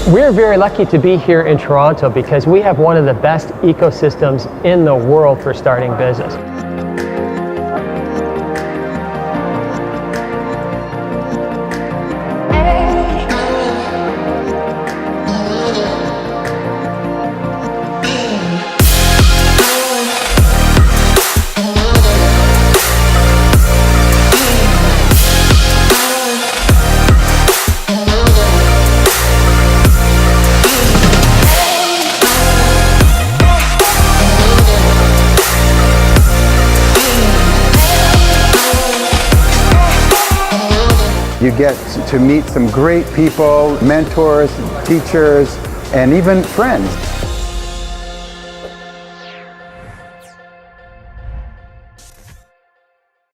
We're very lucky to be here in Toronto because we have one of the best ecosystems in the world for starting business. You get to meet some great people, mentors, teachers, and even friends.